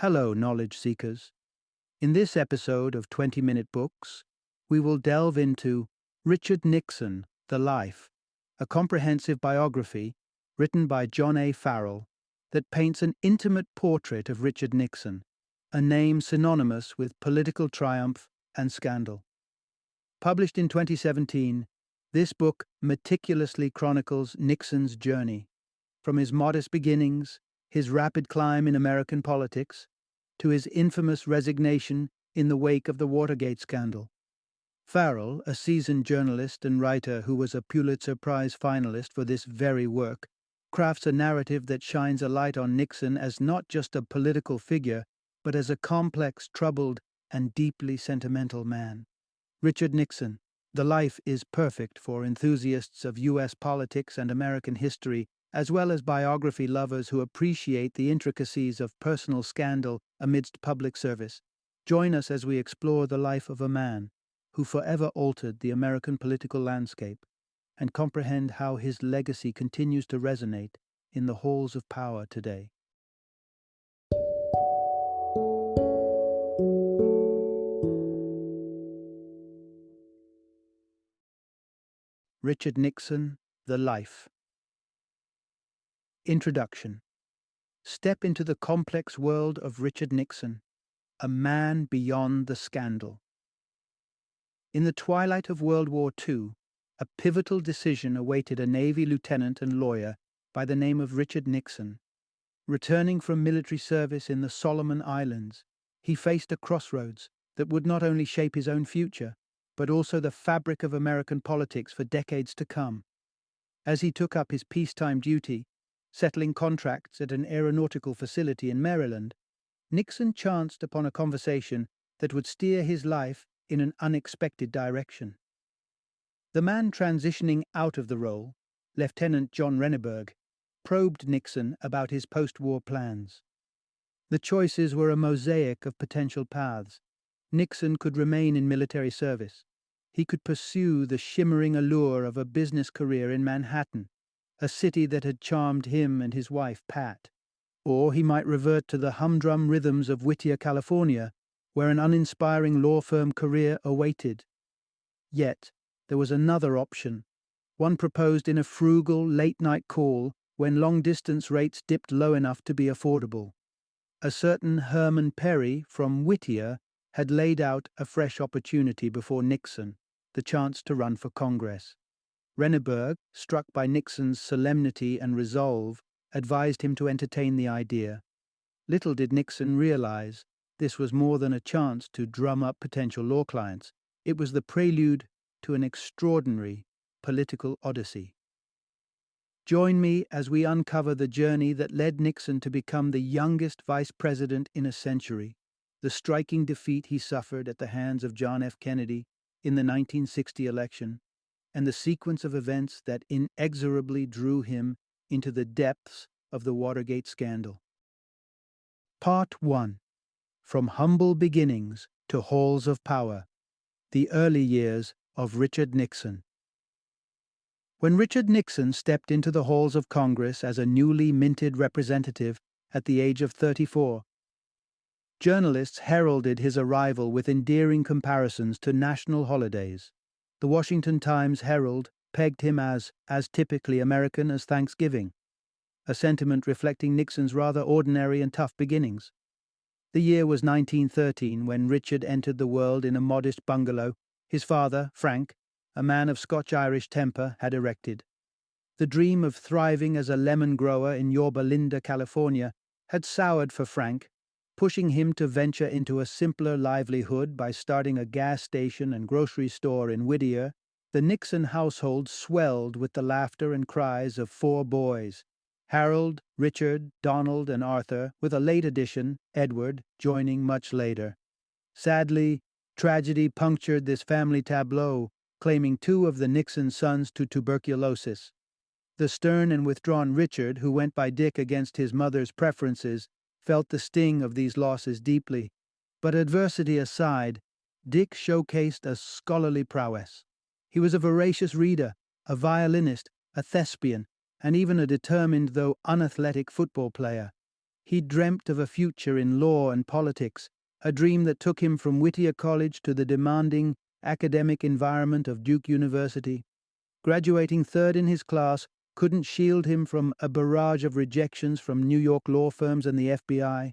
Hello, knowledge seekers. In this episode of 20-Minute Books, we will delve into Richard Nixon, The Life, a comprehensive biography written by John A. Farrell that paints an intimate portrait of Richard Nixon, a name synonymous with political triumph and scandal. Published in 2017, this book meticulously chronicles Nixon's journey, from his modest beginnings, his rapid climb in American politics, to his infamous resignation in the wake of the Watergate scandal. Farrell, a seasoned journalist and writer who was a Pulitzer Prize finalist for this very work, crafts a narrative that shines a light on Nixon as not just a political figure, but as a complex, troubled, and deeply sentimental man. Richard Nixon, The Life is perfect for enthusiasts of U.S. politics and American history, as well as biography lovers who appreciate the intricacies of personal scandal amidst public service. Join us as we explore the life of a man who forever altered the American political landscape and comprehend how his legacy continues to resonate in the halls of power today. Richard Nixon, The Life. Introduction. Step into the complex world of Richard Nixon, a man beyond the scandal. In the twilight of World War II, a pivotal decision awaited a Navy lieutenant and lawyer by the name of Richard Nixon. Returning from military service in the Solomon Islands, he faced a crossroads that would not only shape his own future, but also the fabric of American politics for decades to come. As he took up his peacetime duty, settling contracts at an aeronautical facility in Maryland, Nixon chanced upon a conversation that would steer his life in an unexpected direction. The man transitioning out of the role, Lieutenant John Renneberg, probed Nixon about his post-war plans. The choices were a mosaic of potential paths. Nixon could remain in military service. He could pursue the shimmering allure of a business career in Manhattan, a city that had charmed him and his wife, Pat. Or he might revert to the humdrum rhythms of Whittier, California, where an uninspiring law firm career awaited. Yet, there was another option, one proposed in a frugal, late-night call when long-distance rates dipped low enough to be affordable. A certain Herman Perry from Whittier had laid out a fresh opportunity before Nixon, the chance to run for Congress. Renneberg, struck by Nixon's solemnity and resolve, advised him to entertain the idea. Little did Nixon realize this was more than a chance to drum up potential law clients. It was the prelude to an extraordinary political odyssey. Join me as we uncover the journey that led Nixon to become the youngest vice president in a century, the striking defeat he suffered at the hands of John F. Kennedy in the 1960 election, and the sequence of events that inexorably drew him into the depths of the Watergate scandal. Part 1. From Humble Beginnings to Halls of Power. The Early Years of Richard Nixon. When Richard Nixon stepped into the halls of Congress as a newly minted representative at the age of 34, journalists heralded his arrival with endearing comparisons to national holidays. The Washington Times-Herald pegged him as typically American as Thanksgiving, a sentiment reflecting Nixon's rather ordinary and tough beginnings. The year was 1913 when Richard entered the world in a modest bungalow his father, Frank, a man of Scotch-Irish temper, had erected. The dream of thriving as a lemon grower in Yorba Linda, California, had soured for Frank, pushing him to venture into a simpler livelihood by starting a gas station and grocery store in Whittier. The Nixon household swelled with the laughter and cries of 4 boys: Harold, Richard, Donald, and Arthur, with a late addition, Edward, joining much later. Sadly, tragedy punctured this family tableau, claiming 2 of the Nixon sons to tuberculosis. The stern and withdrawn Richard, who went by Dick against his mother's preferences, felt the sting of these losses deeply. But adversity aside, Dick showcased a scholarly prowess. He was a voracious reader, a violinist, a thespian, and even a determined though unathletic football player. He dreamt of a future in law and politics, a dream that took him from Whittier College to the demanding academic environment of Duke University. Graduating third in his class couldn't shield him from a barrage of rejections from New York law firms and the FBI.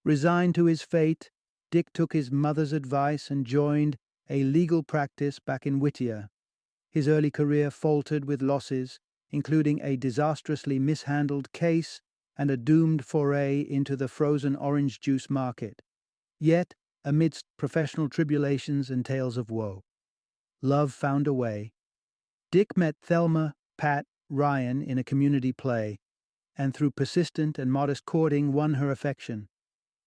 Resigned to his fate, Dick took his mother's advice and joined a legal practice back in Whittier. His early career faltered with losses, including a disastrously mishandled case and a doomed foray into the frozen orange juice market. Yet, amidst professional tribulations and tales of woe, love found a way. Dick met Thelma Pat Ryan in a community play, and through persistent and modest courting won her affection.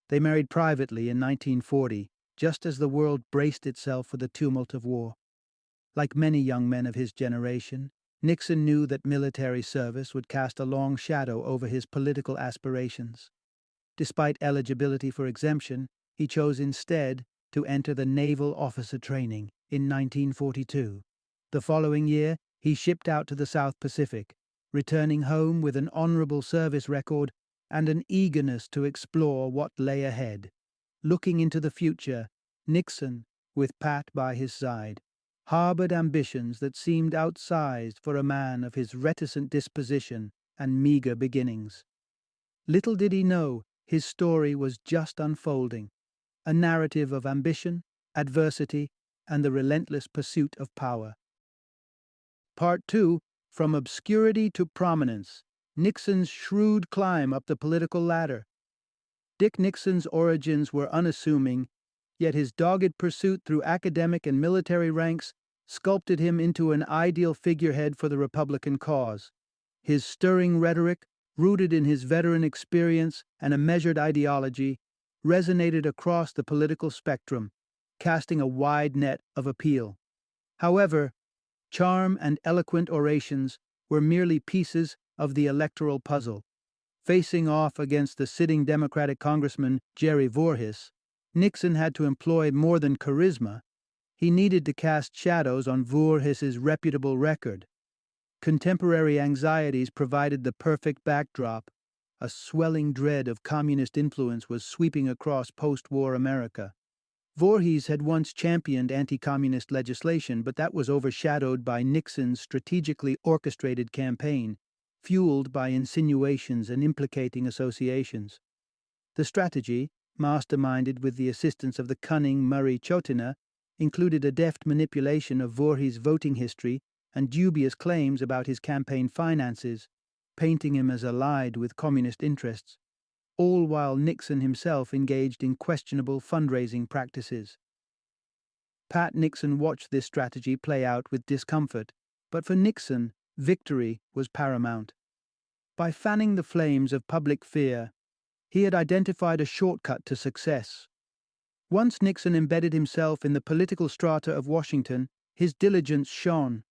They married privately in 1940, just as the world braced itself for the tumult of war. Like many young men of his generation, Nixon knew that military service would cast a long shadow over his political aspirations. Despite eligibility for exemption, he chose instead to enter the naval officer training in 1942. The following year, he shipped out to the South Pacific, returning home with an honorable service record and an eagerness to explore what lay ahead. Looking into the future, Nixon, with Pat by his side, harbored ambitions that seemed outsized for a man of his reticent disposition and meager beginnings. Little did he know his story was just unfolding, a narrative of ambition, adversity, and the relentless pursuit of power. Part 2, From Obscurity to Prominence, Nixon's Shrewd Climb Up the Political Ladder. Dick Nixon's origins were unassuming, yet his dogged pursuit through academic and military ranks sculpted him into an ideal figurehead for the Republican cause. His stirring rhetoric, rooted in his veteran experience and a measured ideology, resonated across the political spectrum, casting a wide net of appeal. However, charm and eloquent orations were merely pieces of the electoral puzzle. Facing off against the sitting Democratic Congressman Jerry Voorhis, Nixon had to employ more than charisma. He needed to cast shadows on Voorhis's reputable record. Contemporary anxieties provided the perfect backdrop. A swelling dread of communist influence was sweeping across post-war America. Voorhis had once championed anti-communist legislation, but that was overshadowed by Nixon's strategically orchestrated campaign, fueled by insinuations and implicating associations. The strategy, masterminded with the assistance of the cunning Murray Chotina, included a deft manipulation of Voorhis' voting history and dubious claims about his campaign finances, painting him as allied with communist interests, all while Nixon himself engaged in questionable fundraising practices. Pat Nixon watched this strategy play out with discomfort, but for Nixon, victory was paramount. By fanning the flames of public fear, he had identified a shortcut to success. Once Nixon embedded himself in the political strata of Washington, his diligence shone.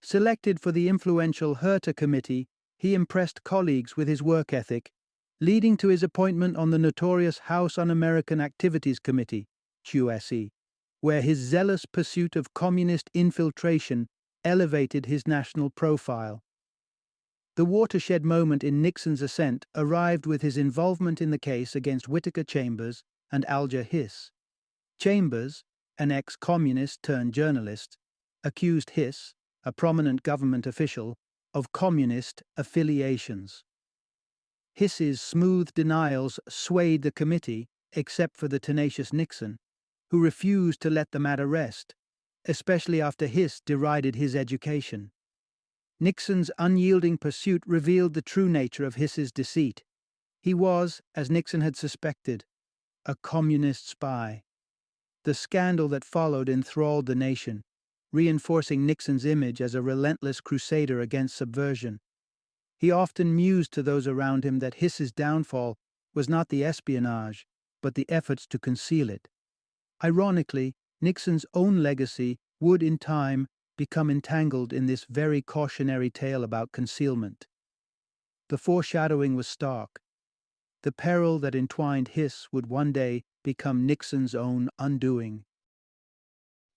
Selected for the influential Herter Committee, he impressed colleagues with his work ethic, leading to his appointment on the notorious House Un-American Activities Committee, HUSC, where his zealous pursuit of communist infiltration elevated his national profile. The watershed moment in Nixon's ascent arrived with his involvement in the case against Whittaker Chambers and Alger Hiss. Chambers, an ex-communist-turned-journalist, accused Hiss, a prominent government official, of communist affiliations. Hiss's smooth denials swayed the committee, except for the tenacious Nixon, who refused to let the matter rest, especially after Hiss derided his education. Nixon's unyielding pursuit revealed the true nature of Hiss's deceit. He was, as Nixon had suspected, a communist spy. The scandal that followed enthralled the nation, reinforcing Nixon's image as a relentless crusader against subversion. He often mused to those around him that Hiss's downfall was not the espionage, but the efforts to conceal it. Ironically, Nixon's own legacy would in time become entangled in this very cautionary tale about concealment. The foreshadowing was stark. The peril that entwined Hiss would one day become Nixon's own undoing.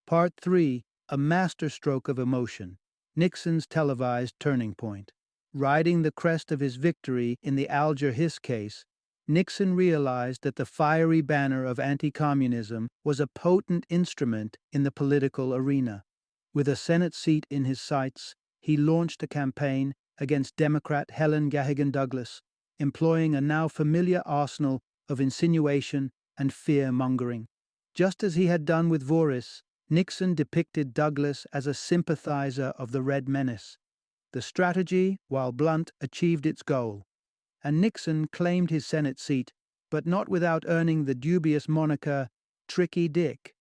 Part 3, A Masterstroke of Emotion, Nixon's Televised Turning Point. Riding the crest of his victory in the Alger Hiss case, Nixon realized that the fiery banner of anti-communism was a potent instrument in the political arena. With a Senate seat in his sights, he launched a campaign against Democrat Helen Gahagan Douglas, employing a now familiar arsenal of insinuation and fear-mongering. Just as he had done with Voorhis, Nixon depicted Douglas as a sympathizer of the Red Menace. The strategy, while blunt, achieved its goal, and Nixon claimed his Senate seat, but not without earning the dubious moniker Tricky Dick.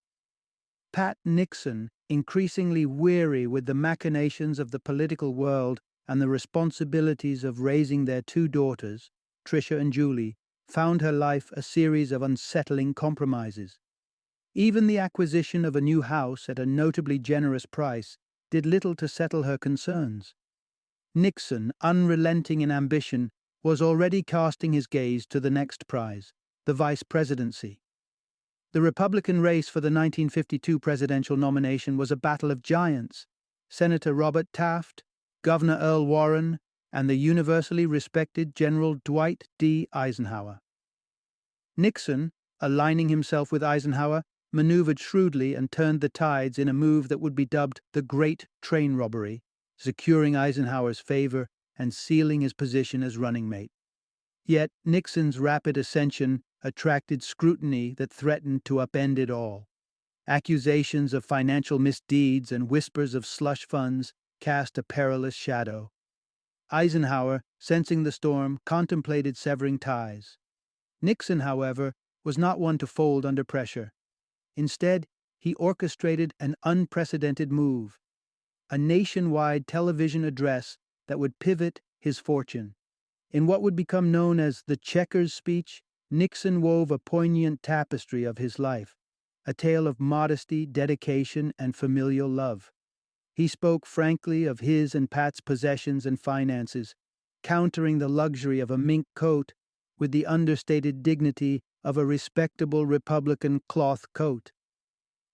Pat Nixon, increasingly weary with the machinations of the political world and the responsibilities of raising their two daughters, Tricia and Julie, found her life a series of unsettling compromises. Even the acquisition of a new house at a notably generous price did little to settle her concerns. Nixon, unrelenting in ambition, was already casting his gaze to the next prize, the vice presidency. The Republican race for the 1952 presidential nomination was a battle of giants: Senator Robert Taft, Governor Earl Warren, and the universally respected General Dwight D. Eisenhower. Nixon, aligning himself with Eisenhower, maneuvered shrewdly and turned the tides in a move that would be dubbed the Great Train Robbery, securing Eisenhower's favor and sealing his position as running mate. Yet Nixon's rapid ascension attracted scrutiny that threatened to upend it all. Accusations of financial misdeeds and whispers of slush funds cast a perilous shadow. Eisenhower, sensing the storm, contemplated severing ties. Nixon, however, was not one to fold under pressure. Instead, he orchestrated an unprecedented move, a nationwide television address that would pivot his fortune. In what would become known as the Checkers speech, Nixon wove a poignant tapestry of his life, a tale of modesty, dedication, and familial love. He spoke frankly of his and Pat's possessions and finances, countering the luxury of a mink coat with the understated dignity of a respectable Republican cloth coat.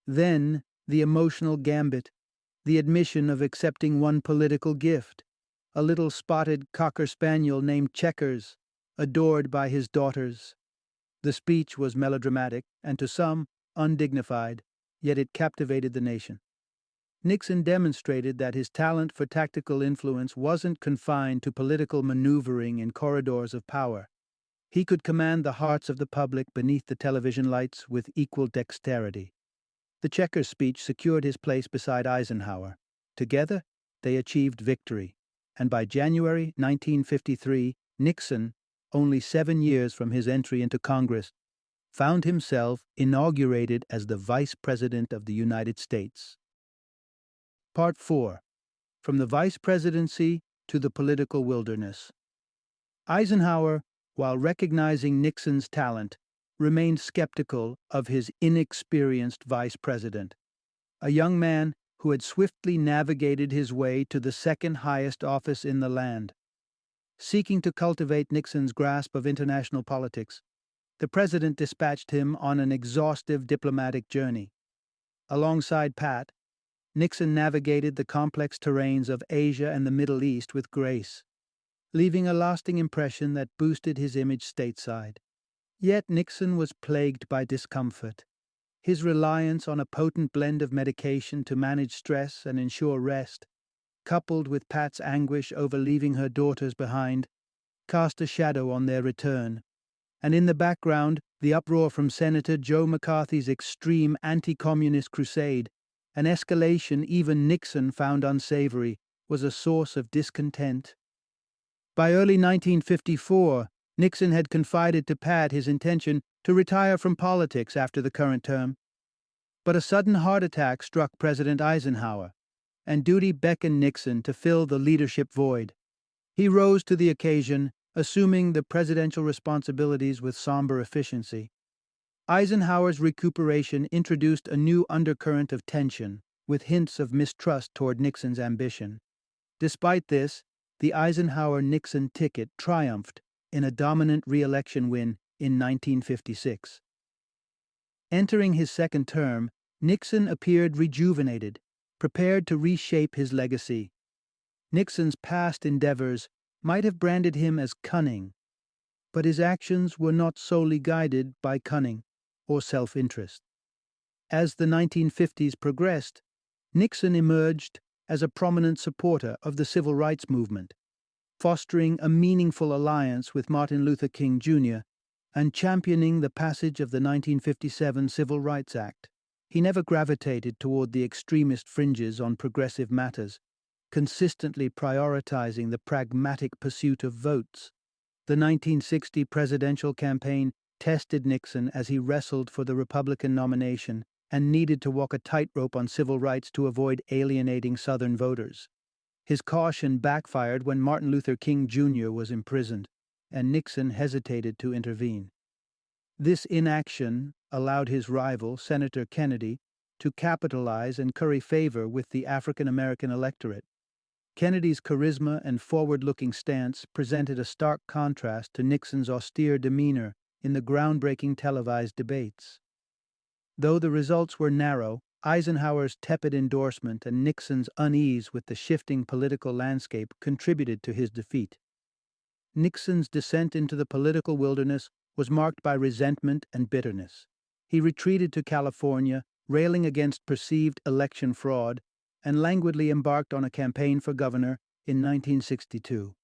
Then, the emotional gambit, the admission of accepting one political gift, a little spotted cocker spaniel named Checkers, adored by his daughters. The speech was melodramatic and to some undignified, yet it captivated the nation. Nixon demonstrated that his talent for tactical influence wasn't confined to political maneuvering in corridors of power. He could command the hearts of the public beneath the television lights with equal dexterity. The Checkers speech secured his place beside Eisenhower. Together, they achieved victory, and by January 1953, Nixon, only 7 years from his entry into Congress, found himself inaugurated as the Vice President of the United States. Part 4. From the Vice Presidency to the Political Wilderness. Eisenhower, while recognizing Nixon's talent, remained skeptical of his inexperienced vice president, a young man who had swiftly navigated his way to the second highest office in the land. Seeking to cultivate Nixon's grasp of international politics, the president dispatched him on an exhaustive diplomatic journey. Alongside Pat, Nixon navigated the complex terrains of Asia and the Middle East with grace, leaving a lasting impression that boosted his image stateside. Yet Nixon was plagued by discomfort. His reliance on a potent blend of medication to manage stress and ensure rest, coupled with Pat's anguish over leaving her daughters behind, cast a shadow on their return. And in the background, the uproar from Senator Joe McCarthy's extreme anti-communist crusade, an escalation even Nixon found unsavory, was a source of discontent. By early 1954, Nixon had confided to Pat his intention to retire from politics after the current term. But a sudden heart attack struck President Eisenhower, and duty beckoned Nixon to fill the leadership void. He rose to the occasion, assuming the presidential responsibilities with somber efficiency. Eisenhower's recuperation introduced a new undercurrent of tension, with hints of mistrust toward Nixon's ambition. Despite this, the Eisenhower-Nixon ticket triumphed in a dominant re-election win in 1956. Entering his second term, Nixon appeared rejuvenated, prepared to reshape his legacy. Nixon's past endeavors might have branded him as cunning, But his actions were not solely guided by cunning or self-interest. As the 1950s progressed, Nixon emerged as a prominent supporter of the civil rights movement, fostering a meaningful alliance with Martin Luther King Jr. and championing the passage of the 1957 Civil Rights Act. He never gravitated toward the extremist fringes on progressive matters, consistently prioritizing the pragmatic pursuit of votes. The 1960 presidential campaign tested Nixon as he wrestled for the Republican nomination and needed to walk a tightrope on civil rights to avoid alienating Southern voters. His caution backfired when Martin Luther King Jr. was imprisoned, and Nixon hesitated to intervene. This inaction allowed his rival, Senator Kennedy, to capitalize and curry favor with the African American electorate. Kennedy's charisma and forward-looking stance presented a stark contrast to Nixon's austere demeanor in the groundbreaking televised debates. Though the results were narrow, Eisenhower's tepid endorsement and Nixon's unease with the shifting political landscape contributed to his defeat. Nixon's descent into the political wilderness was marked by resentment and bitterness. He retreated to California, railing against perceived election fraud, and languidly embarked on a campaign for governor in 1962.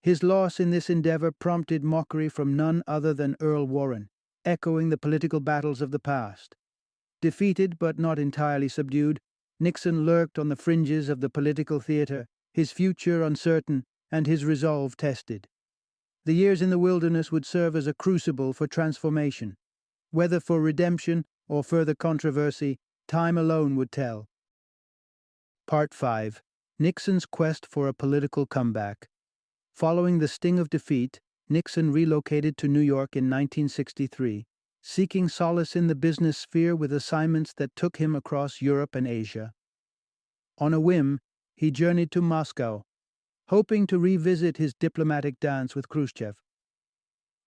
His loss in this endeavor prompted mockery from none other than Earl Warren, echoing the political battles of the past. Defeated but not entirely subdued, Nixon lurked on the fringes of the political theater, his future uncertain and his resolve tested. The years in the wilderness would serve as a crucible for transformation. Whether for redemption or further controversy, time alone would tell. Part 5. Nixon's Quest for a Political Comeback. Following the sting of defeat, Nixon relocated to New York in 1963, seeking solace in the business sphere with assignments that took him across Europe and Asia. On a whim, he journeyed to Moscow, hoping to revisit his diplomatic dance with Khrushchev.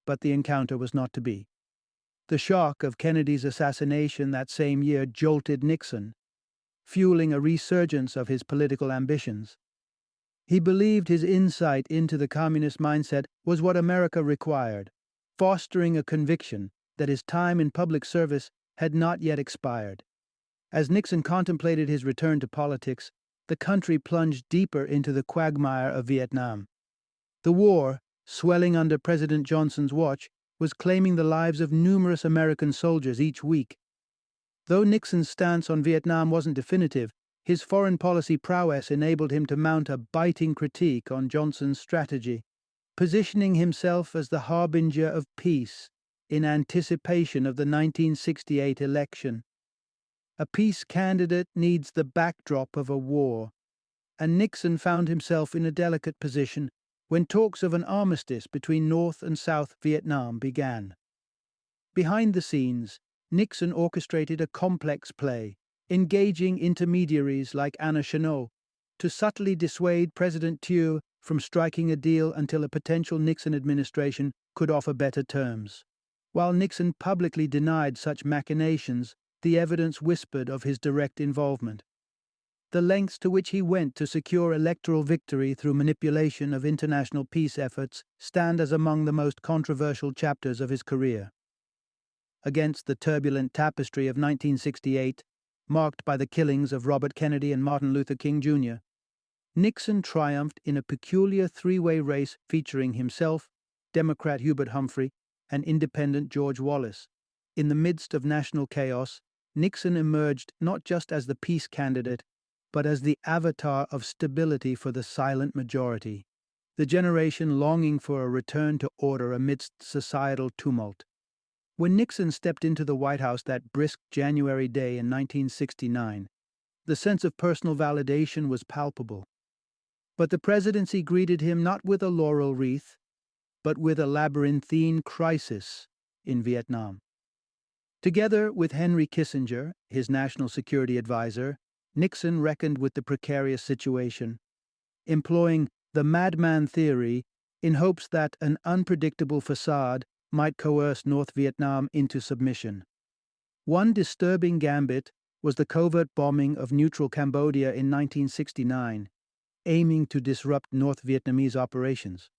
But the encounter was not to be. The shock of Kennedy's assassination that same year jolted Nixon, fueling a resurgence of his political ambitions. He believed his insight into the communist mindset was what America required, fostering a conviction that his time in public service had not yet expired. As Nixon contemplated his return to politics, the country plunged deeper into the quagmire of Vietnam. The war, swelling under President Johnson's watch, was claiming the lives of numerous American soldiers each week. Though Nixon's stance on Vietnam wasn't definitive, his foreign policy prowess enabled him to mount a biting critique on Johnson's strategy, positioning himself as the harbinger of peace in anticipation of the 1968 election. A peace candidate needs the backdrop of a war, and Nixon found himself in a delicate position when talks of an armistice between North and South Vietnam began. Behind the scenes, Nixon orchestrated a complex play, engaging intermediaries like Anna Chennault to subtly dissuade President Thieu from striking a deal until a potential Nixon administration could offer better terms. While Nixon publicly denied such machinations, the evidence whispered of his direct involvement. The lengths to which he went to secure electoral victory through manipulation of international peace efforts stand as among the most controversial chapters of his career. Against the turbulent tapestry of 1968, marked by the killings of Robert Kennedy and Martin Luther King Jr., Nixon triumphed in a peculiar three-way race featuring himself, Democrat Hubert Humphrey, and Independent George Wallace. In the midst of national chaos, Nixon emerged not just as the peace candidate, but as the avatar of stability for the silent majority, the generation longing for a return to order amidst societal tumult. When Nixon stepped into the White House that brisk January day in 1969, the sense of personal validation was palpable. But the presidency greeted him not with a laurel wreath, but with a labyrinthine crisis in Vietnam. Together with Henry Kissinger, his national security advisor, Nixon reckoned with the precarious situation, employing the madman theory in hopes that an unpredictable facade might coerce North Vietnam into submission. One disturbing gambit was the covert bombing of neutral Cambodia in 1969, aiming to disrupt North Vietnamese operations.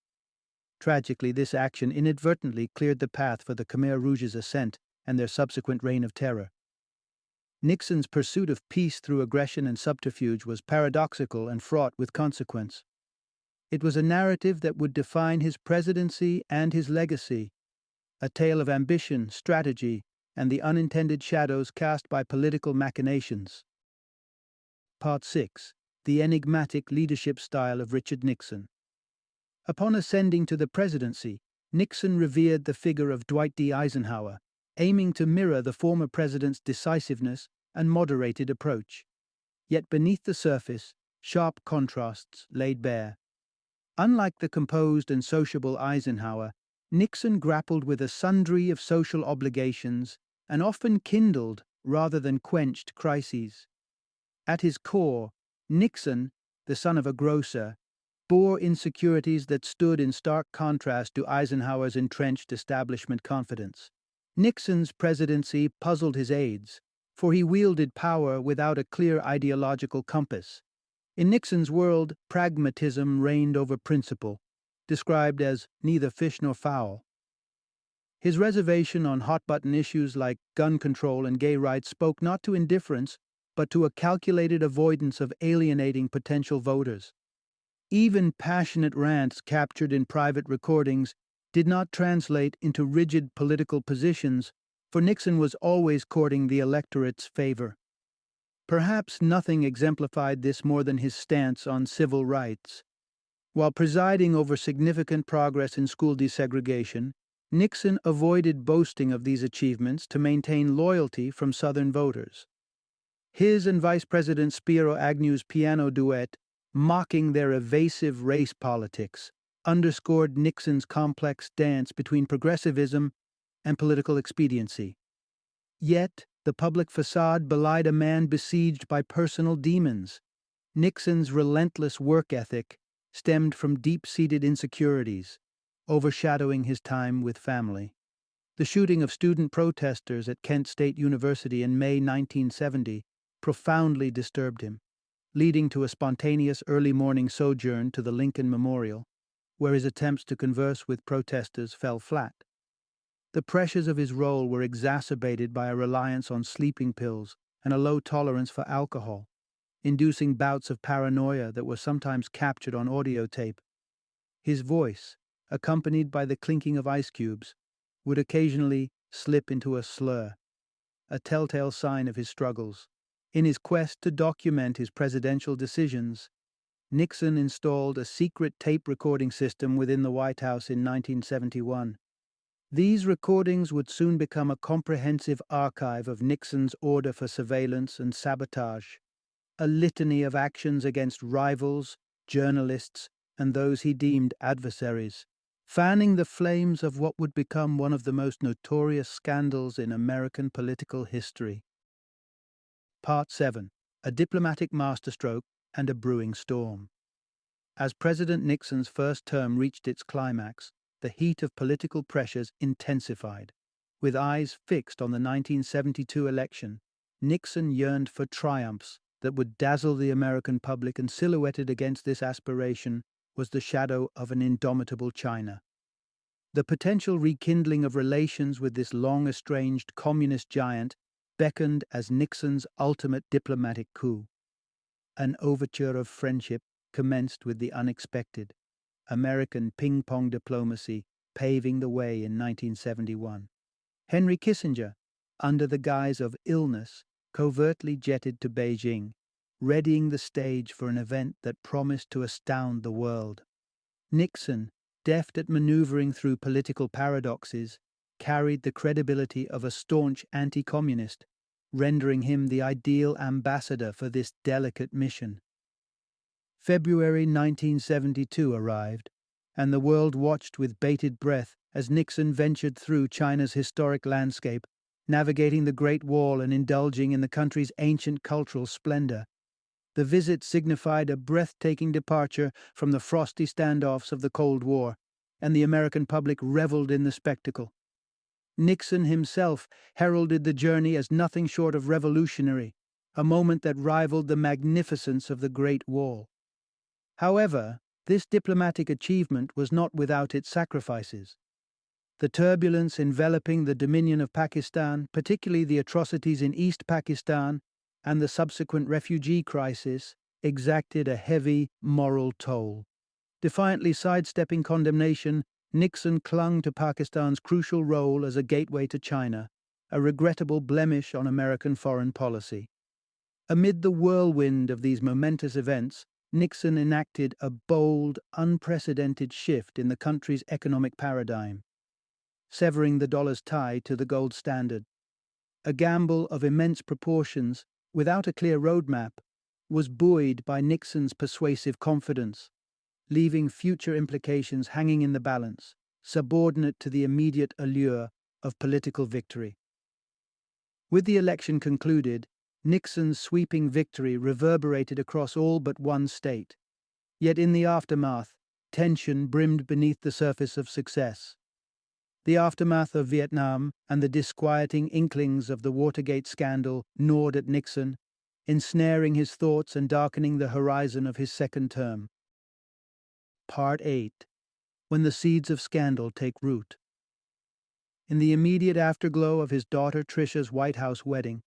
Tragically, this action inadvertently cleared the path for the Khmer Rouge's ascent and their subsequent reign of terror. Nixon's pursuit of peace through aggression and subterfuge was paradoxical and fraught with consequence. It was a narrative that would define his presidency and his legacy, a tale of ambition, strategy, and the unintended shadows cast by political machinations. Part 6. The enigmatic leadership style of Richard Nixon. Upon ascending to the presidency, Nixon revered the figure of Dwight D. Eisenhower, aiming to mirror the former president's decisiveness and moderated approach. Yet beneath the surface, sharp contrasts laid bare. Unlike the composed and sociable Eisenhower, Nixon grappled with a sundry of social obligations and often kindled rather than quenched crises. At his core, Nixon, the son of a grocer, bore insecurities that stood in stark contrast to Eisenhower's entrenched establishment confidence. Nixon's presidency puzzled his aides, for he wielded power without a clear ideological compass. In Nixon's world, pragmatism reigned over principle, described as neither fish nor fowl. His reservation on hot-button issues like gun control and gay rights spoke not to indifference, but to a calculated avoidance of alienating potential voters. Even passionate rants captured in private recordings did not translate into rigid political positions, for Nixon was always courting the electorate's favor. Perhaps nothing exemplified this more than his stance on civil rights. While presiding over significant progress in school desegregation, Nixon avoided boasting of these achievements to maintain loyalty from Southern voters. His and Vice President Spiro Agnew's piano duet, mocking their evasive race politics, underscored Nixon's complex dance between progressivism and political expediency. Yet, the public facade belied a man besieged by personal demons. Nixon's relentless work ethic stemmed from deep-seated insecurities, overshadowing his time with family. The shooting of student protesters at Kent State University in May 1970 profoundly disturbed him, leading to a spontaneous early morning sojourn to the Lincoln Memorial, where his attempts to converse with protesters fell flat. The pressures of his role were exacerbated by a reliance on sleeping pills and a low tolerance for alcohol, inducing bouts of paranoia that were sometimes captured on audio tape. His voice, accompanied by the clinking of ice cubes, would occasionally slip into a slur, a telltale sign of his struggles. In his quest to document his presidential decisions, Nixon installed a secret tape recording system within the White House in 1971. These recordings would soon become a comprehensive archive of Nixon's order for surveillance and sabotage, a litany of actions against rivals, journalists, and those he deemed adversaries, fanning the flames of what would become one of the most notorious scandals in American political history. Part 7. A diplomatic masterstroke and a brewing storm. As President Nixon's first term reached its climax, the heat of political pressures intensified. With eyes fixed on the 1972 election, Nixon yearned for triumphs that would dazzle the American public, and silhouetted against this aspiration was the shadow of an indomitable China. The potential rekindling of relations with this long-estranged communist giant beckoned as Nixon's ultimate diplomatic coup. An overture of friendship commenced with the unexpected, American ping-pong diplomacy paving the way in 1971. Henry Kissinger, under the guise of illness, covertly jetted to Beijing, readying the stage for an event that promised to astound the world. Nixon, deft at maneuvering through political paradoxes, carried the credibility of a staunch anti-communist, rendering him the ideal ambassador for this delicate mission. February 1972 arrived, and the world watched with bated breath as Nixon ventured through China's historic landscape, navigating the Great Wall and indulging in the country's ancient cultural splendor. The visit signified a breathtaking departure from the frosty standoffs of the Cold War, and the American public reveled in the spectacle. Nixon himself heralded the journey as nothing short of revolutionary, a moment that rivaled the magnificence of the Great Wall. However, This diplomatic achievement was not without its sacrifices. The turbulence enveloping the Dominion of Pakistan, particularly the atrocities in East Pakistan and the subsequent refugee crisis, exacted a heavy moral toll. Defiantly sidestepping condemnation, Nixon clung to Pakistan's crucial role as a gateway to China, a regrettable blemish on American foreign policy. Amid the whirlwind of these momentous events, Nixon enacted a bold, unprecedented shift in the country's economic paradigm, severing the dollar's tie to the gold standard. A gamble of immense proportions, without a clear roadmap, was buoyed by Nixon's persuasive confidence, leaving future implications hanging in the balance, subordinate to the immediate allure of political victory. With the election concluded, Nixon's sweeping victory reverberated across all but one state. Yet in the aftermath, tension brimmed beneath the surface of success. The aftermath of Vietnam and the disquieting inklings of the Watergate scandal gnawed at Nixon, ensnaring his thoughts and darkening the horizon of his second term. Part 8. When the seeds of scandal take root. In the immediate afterglow of his daughter Trisha's White House wedding,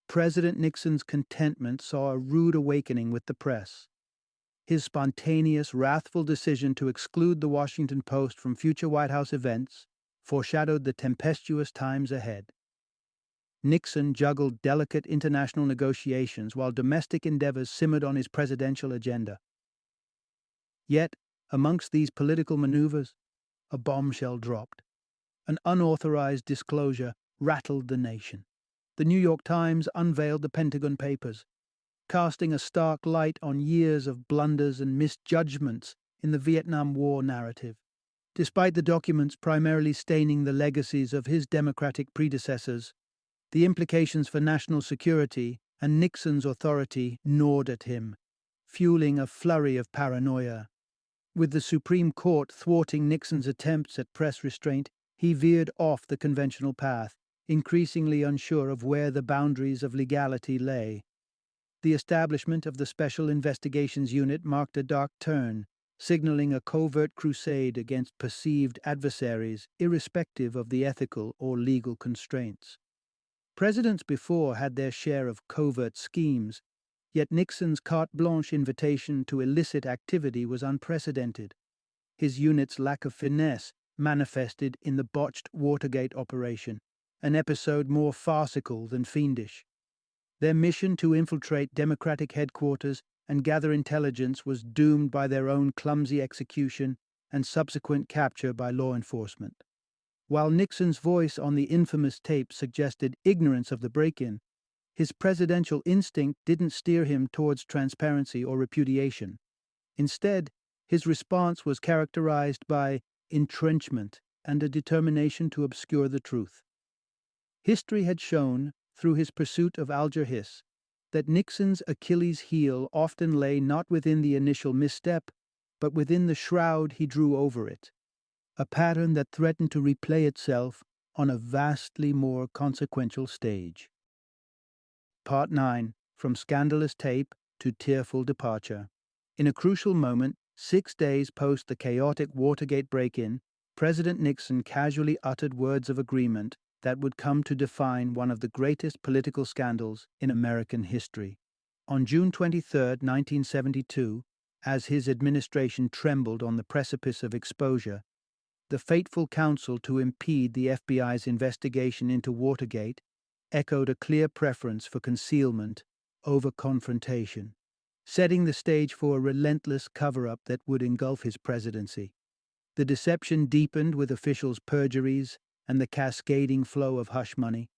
President Nixon's contentment saw a rude awakening with the press. His spontaneous, wrathful decision to exclude the Washington Post from future White House events foreshadowed the tempestuous times ahead. Nixon juggled delicate international negotiations while domestic endeavors simmered on his presidential agenda. Yet, amongst these political maneuvers, a bombshell dropped. An unauthorized disclosure rattled the nation. The New York Times unveiled the Pentagon Papers, casting a stark light on years of blunders and misjudgments in the Vietnam War narrative. Despite the documents primarily staining the legacies of his Democratic predecessors, the implications for national security and Nixon's authority gnawed at him, fueling a flurry of paranoia. With the Supreme Court thwarting Nixon's attempts at press restraint, he veered off the conventional path, increasingly unsure of where the boundaries of legality lay. The establishment of the Special Investigations Unit marked a dark turn, signaling a covert crusade against perceived adversaries, irrespective of the ethical or legal constraints. Presidents before had their share of covert schemes, yet Nixon's carte blanche invitation to illicit activity was unprecedented. His unit's lack of finesse manifested in the botched Watergate operation, an episode more farcical than fiendish. Their mission to infiltrate Democratic headquarters and gather intelligence was doomed by their own clumsy execution and subsequent capture by law enforcement. While Nixon's voice on the infamous tape suggested ignorance of the break-in, his presidential instinct didn't steer him towards transparency or repudiation. Instead, his response was characterized by entrenchment and a determination to obscure the truth. History had shown, through his pursuit of Alger Hiss, that Nixon's Achilles' heel often lay not within the initial misstep, but within the shroud he drew over it, a pattern that threatened to replay itself on a vastly more consequential stage. Part 9. From Scandalous Tape to Tearful Departure. In a crucial moment, 6 days post the chaotic Watergate break-in, President Nixon casually uttered words of agreement that would come to define one of the greatest political scandals in American history. On June 23, 1972, as his administration trembled on the precipice of exposure, the fateful counsel to impede the FBI's investigation into Watergate echoed a clear preference for concealment over confrontation, setting the stage for a relentless cover-up that would engulf his presidency. The deception deepened with officials' perjuries and the cascading flow of hush money,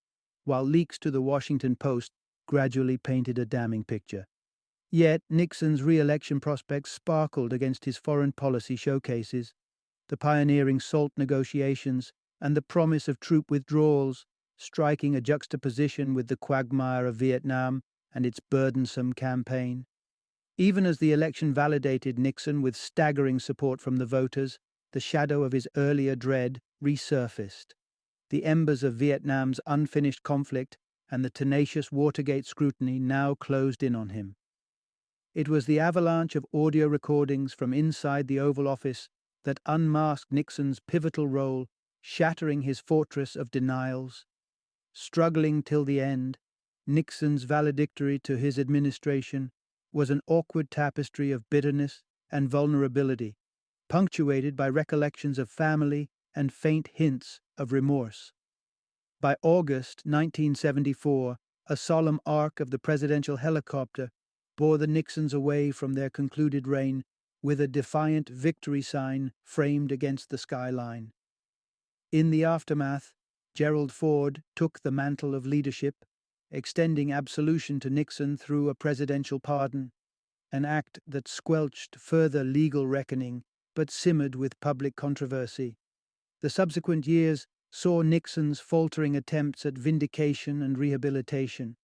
while leaks to the Washington Post gradually painted a damning picture. Yet Nixon's re-election prospects sparkled against his foreign policy showcases. The pioneering SALT negotiations and the promise of troop withdrawals, striking a juxtaposition with the quagmire of Vietnam and its burdensome campaign. Even as the election validated Nixon with staggering support from the voters, the shadow of his earlier dread resurfaced. The embers of Vietnam's unfinished conflict and the tenacious Watergate scrutiny now closed in on him. It was the avalanche of audio recordings from inside the Oval Office that unmasked Nixon's pivotal role, shattering his fortress of denials. Struggling till the end, Nixon's valedictory to his administration was an awkward tapestry of bitterness and vulnerability, punctuated by recollections of family and faint hints of remorse. By August 1974, a solemn arc of the presidential helicopter bore the Nixons away from their concluded reign with a defiant victory sign framed against the skyline. In the aftermath, Gerald Ford took the mantle of leadership, extending absolution to Nixon through a presidential pardon, an act that squelched further legal reckoning but simmered with public controversy. The subsequent years saw Nixon's faltering attempts at vindication and rehabilitation.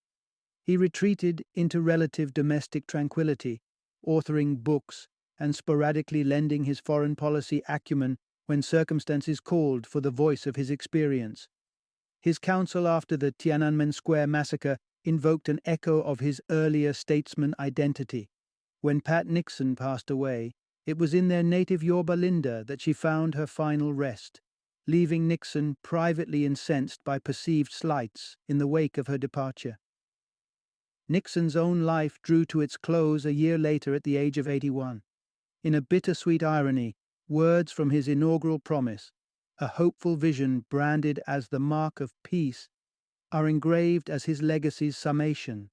He retreated into relative domestic tranquility, authoring books and sporadically lending his foreign policy acumen when circumstances called for the voice of his experience. His counsel after the Tiananmen Square massacre invoked an echo of his earlier statesman identity. When Pat Nixon passed away, it was in their native Yorba Linda that she found her final rest, leaving Nixon privately incensed by perceived slights in the wake of her departure. Nixon's own life drew to its close a year later at the age of 81. In a bittersweet irony, words from his inaugural promise, a hopeful vision branded as the mark of peace, are engraved as his legacy's summation,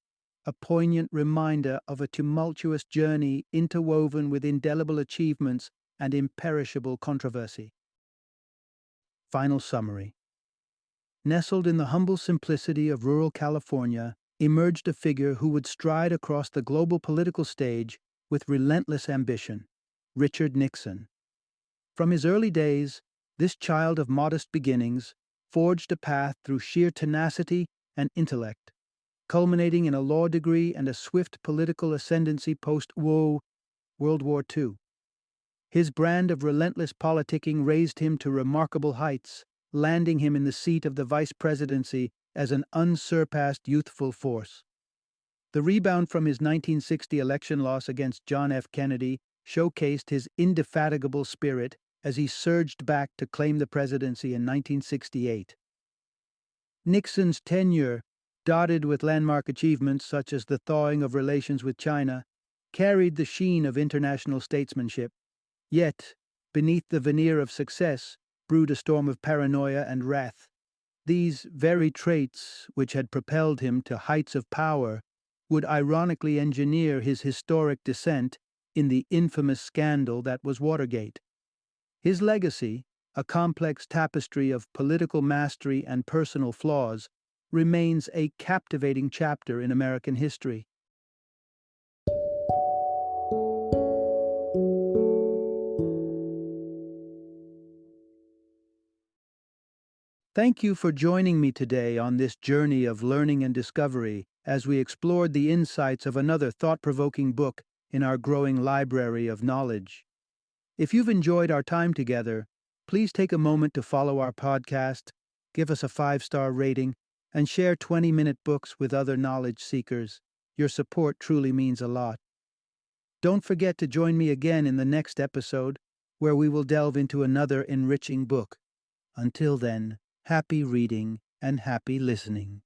a poignant reminder of a tumultuous journey interwoven with indelible achievements and imperishable controversy. Final summary. Nestled in the humble simplicity of rural California, emerged a figure who would stride across the global political stage with relentless ambition, Richard Nixon. From his early days, this child of modest beginnings forged a path through sheer tenacity and intellect, culminating in a law degree and a swift political ascendancy post-World War II. His brand of relentless politicking raised him to remarkable heights, landing him in the seat of the vice presidency as an unsurpassed youthful force. The rebound from his 1960 election loss against John F. Kennedy showcased his indefatigable spirit as he surged back to claim the presidency in 1968. Nixon's tenure, dotted with landmark achievements such as the thawing of relations with China, carried the sheen of international statesmanship. Yet, beneath the veneer of success, brewed a storm of paranoia and wrath. These very traits, which had propelled him to heights of power, would ironically engineer his historic descent in the infamous scandal that was Watergate. His legacy, a complex tapestry of political mastery and personal flaws, remains a captivating chapter in American history. Thank you for joining me today on this journey of learning and discovery as we explored the insights of another thought-provoking book in our growing library of knowledge. If you've enjoyed our time together, please take a moment to follow our podcast, give us a 5-star rating, and share 20-minute books with other knowledge seekers. Your support truly means a lot. Don't forget to join me again in the next episode, where we will delve into another enriching book. Until then, happy reading and happy listening.